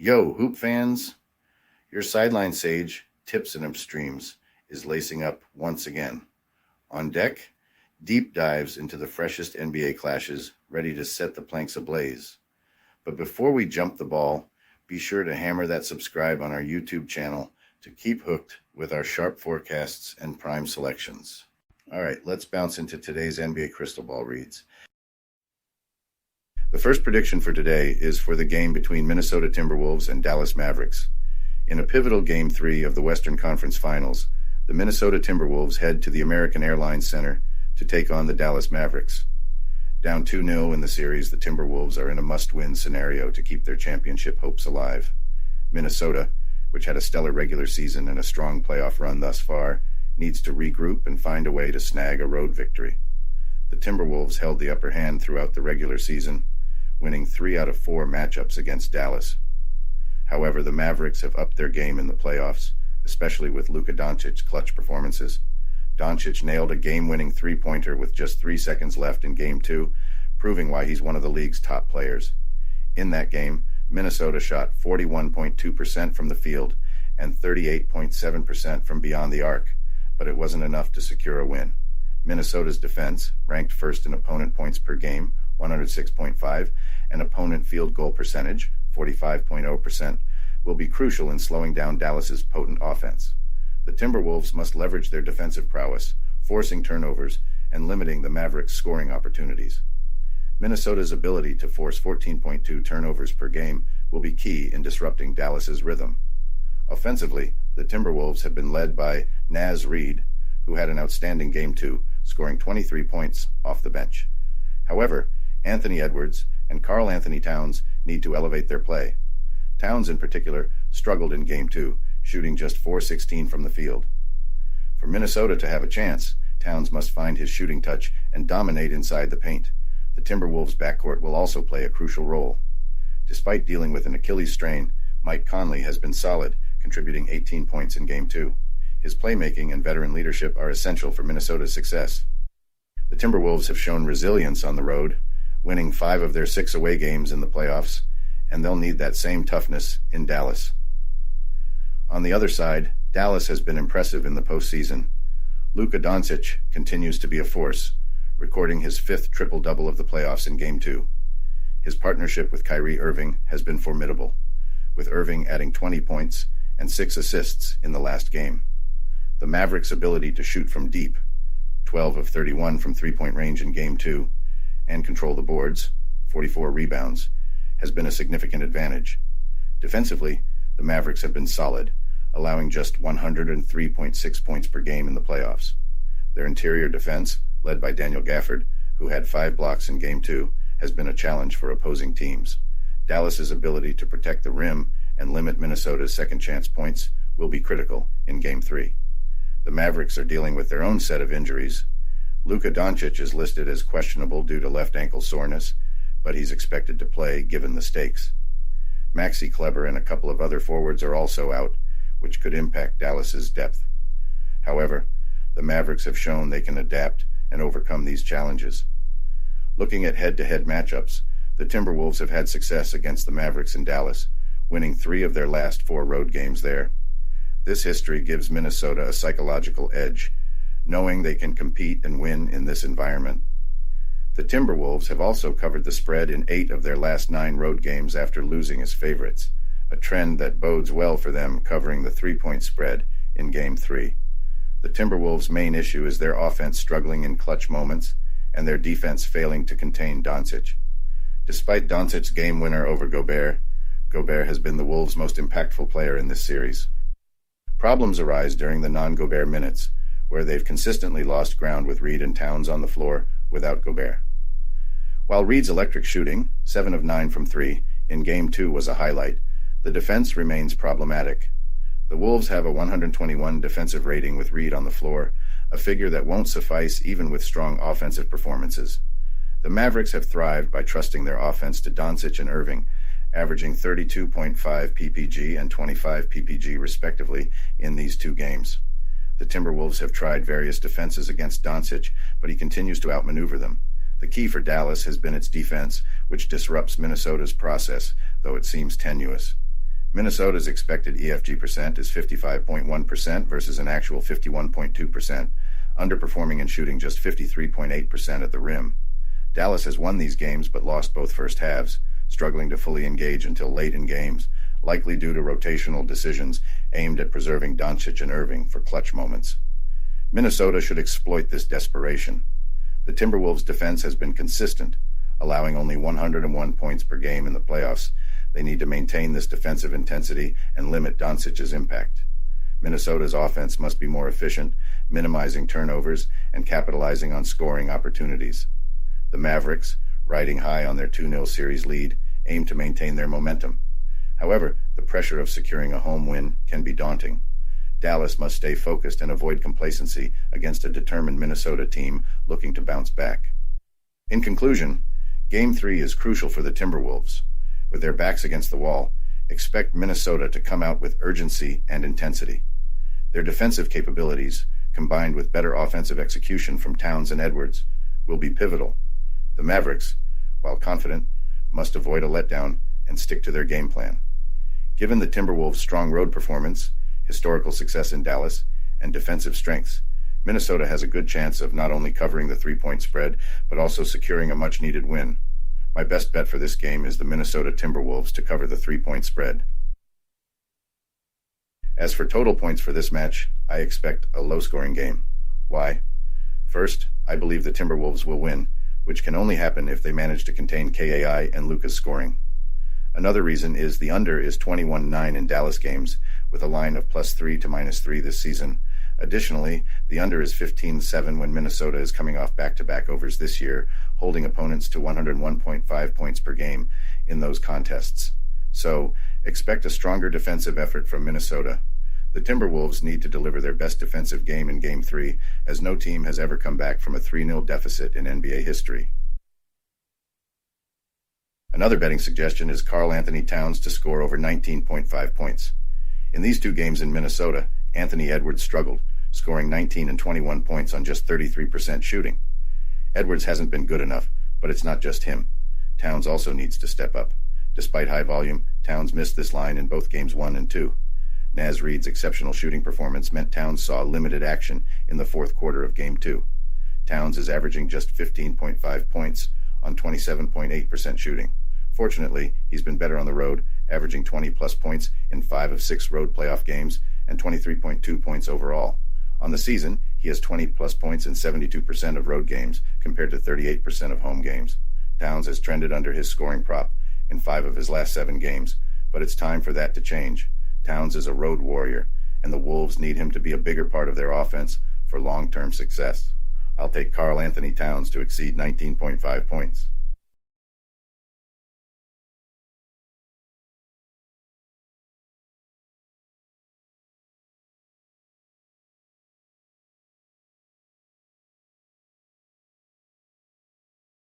Yo, hoop fans! Your sideline sage, Tips and Upstreams, is lacing up once again. On deck, deep dives into the freshest NBA clashes, ready to set the planks ablaze. But before we jump the ball, be sure to hammer that subscribe on our YouTube channel to keep hooked with our sharp forecasts and prime selections. All right, let's bounce into today's NBA Crystal Ball reads. The first prediction for today is for the game between Minnesota Timberwolves and Dallas Mavericks. In a pivotal Game 3 of the Western Conference Finals, the Minnesota Timberwolves head to the American Airlines Center to take on the Dallas Mavericks. Down 2-0 in the series, the Timberwolves are in a must-win scenario to keep their championship hopes alive. Minnesota, which had a stellar regular season and a strong playoff run thus far, needs to regroup and find a way to snag a road victory. The Timberwolves held the upper hand throughout the regular season, winning 3 out of 4 matchups against Dallas. However, the Mavericks have upped their game in the playoffs, especially with Luka Doncic's clutch performances. Doncic nailed a game-winning three-pointer with just 3 seconds left in Game 2, proving why he's one of the league's top players. In that game, Minnesota shot 41.2% from the field and 38.7% from beyond the arc, but it wasn't enough to secure a win. Minnesota's defense, ranked first in opponent points per game, 106.5, and opponent field goal percentage, 45.0%, will be crucial in slowing down Dallas's potent offense. The Timberwolves must leverage their defensive prowess, forcing turnovers and limiting the Mavericks' scoring opportunities. Minnesota's ability to force 14.2 turnovers per game will be key in disrupting Dallas's rhythm. Offensively, the Timberwolves have been led by Naz Reid, who had an outstanding Game 2, scoring 23 points off the bench. However, Anthony Edwards and Karl Anthony Towns need to elevate their play. Towns, in particular, struggled in Game 2, shooting just .416 from the field. For Minnesota to have a chance, Towns must find his shooting touch and dominate inside the paint. The Timberwolves' backcourt will also play a crucial role. Despite dealing with an Achilles strain, Mike Conley has been solid, contributing 18 points in Game 2. His playmaking and veteran leadership are essential for Minnesota's success. The Timberwolves have shown resilience on the road, winning 5 of their 6 away games in the playoffs, and they'll need that same toughness in Dallas. On the other side, Dallas has been impressive in the postseason. Luka Doncic continues to be a force, recording his 5th triple-double of the playoffs in Game 2. His partnership with Kyrie Irving has been formidable, with Irving adding 20 points and 6 assists in the last game. The Mavericks' ability to shoot from deep, 12 of 31 from three-point range in Game 2, and control the boards, 44 rebounds, has been a significant advantage. Defensively, the Mavericks have been solid, allowing just 103.6 points per game in the playoffs. Their interior defense, led by Daniel Gafford, who had 5 blocks in Game 2, has been a challenge for opposing teams. Dallas's ability to protect the rim and limit Minnesota's second-chance points will be critical in Game 3. The Mavericks are dealing with their own set of injuries. Luka Doncic is listed as questionable due to left ankle soreness, but he's expected to play given the stakes. Maxi Kleber and a couple of other forwards are also out, which could impact Dallas's depth. However, the Mavericks have shown they can adapt and overcome these challenges. Looking at head-to-head matchups, the Timberwolves have had success against the Mavericks in Dallas, winning 3 of their last 4 road games there. This history gives Minnesota a psychological edge, knowing they can compete and win in this environment. The Timberwolves have also covered the spread in 8 of their last 9 road games after losing as favorites, a trend that bodes well for them covering the 3-point spread in Game 3. The Timberwolves' main issue is their offense struggling in clutch moments and their defense failing to contain Doncic. Despite Doncic's game winner over Gobert, Gobert has been the Wolves' most impactful player in this series. Problems arise during the non-Gobert minutes, where they've consistently lost ground with Reid and Towns on the floor without Gobert. While Reid's electric shooting, 7 of 9 from 3, in Game 2 was a highlight, the defense remains problematic. The Wolves have a 121 defensive rating with Reid on the floor, a figure that won't suffice even with strong offensive performances. The Mavericks have thrived by trusting their offense to Doncic and Irving, averaging 32.5 PPG and 25 PPG respectively in these 2 games. The Timberwolves have tried various defenses against Doncic, but he continues to outmaneuver them. The key for Dallas has been its defense, which disrupts Minnesota's process, though it seems tenuous. Minnesota's expected EFG percent is 55.1% versus an actual 51.2%, underperforming and shooting just 53.8% at the rim. Dallas has won these games but lost both first halves, struggling to fully engage until late in games, likely due to rotational decisions aimed at preserving Doncic and Irving for clutch moments. Minnesota should exploit this desperation. The Timberwolves' defense has been consistent, allowing only 101 points per game in the playoffs. They need to maintain this defensive intensity and limit Doncic's impact. Minnesota's offense must be more efficient, minimizing turnovers and capitalizing on scoring opportunities. The Mavericks, riding high on their 2-0 series lead, aim to maintain their momentum. However, the pressure of securing a home win can be daunting. Dallas must stay focused and avoid complacency against a determined Minnesota team looking to bounce back. In conclusion, Game 3 is crucial for the Timberwolves. With their backs against the wall, expect Minnesota to come out with urgency and intensity. Their defensive capabilities, combined with better offensive execution from Towns and Edwards, will be pivotal. The Mavericks, while confident, must avoid a letdown and stick to their game plan. Given the Timberwolves' strong road performance, historical success in Dallas, and defensive strengths, Minnesota has a good chance of not only covering the three-point spread, but also securing a much-needed win. My best bet for this game is the Minnesota Timberwolves to cover the three-point spread. As for total points for this match, I expect a low-scoring game. Why? First, I believe the Timberwolves will win, which can only happen if they manage to contain KAI and Luka's scoring. Another reason is the under is 21-9 in Dallas games, with a line of +3 to -3 this season. Additionally, the under is 15-7 when Minnesota is coming off back-to-back overs this year, holding opponents to 101.5 points per game in those contests. So, expect a stronger defensive effort from Minnesota. The Timberwolves need to deliver their best defensive game in Game 3, as no team has ever come back from a 3-0 deficit in NBA history. Another betting suggestion is Karl Anthony Towns to score over 19.5 points. In these two games in Minnesota, Anthony Edwards struggled, scoring 19 and 21 points on just 33% shooting. Edwards hasn't been good enough, but it's not just him. Towns also needs to step up. Despite high volume, Towns missed this line in both games 1 and 2. Naz Reid's exceptional shooting performance meant Towns saw limited action in the fourth quarter of Game 2. Towns is averaging just 15.5 points on 27.8% shooting. Fortunately, he's been better on the road, averaging 20-plus points in 5 of 6 road playoff games and 23.2 points overall. On the season, he has 20-plus points in 72% of road games compared to 38% of home games. Towns has trended under his scoring prop in 5 of his last 7 games, but it's time for that to change. Towns is a road warrior, and the Wolves need him to be a bigger part of their offense for long-term success. I'll take Karl Anthony Towns to exceed 19.5 points.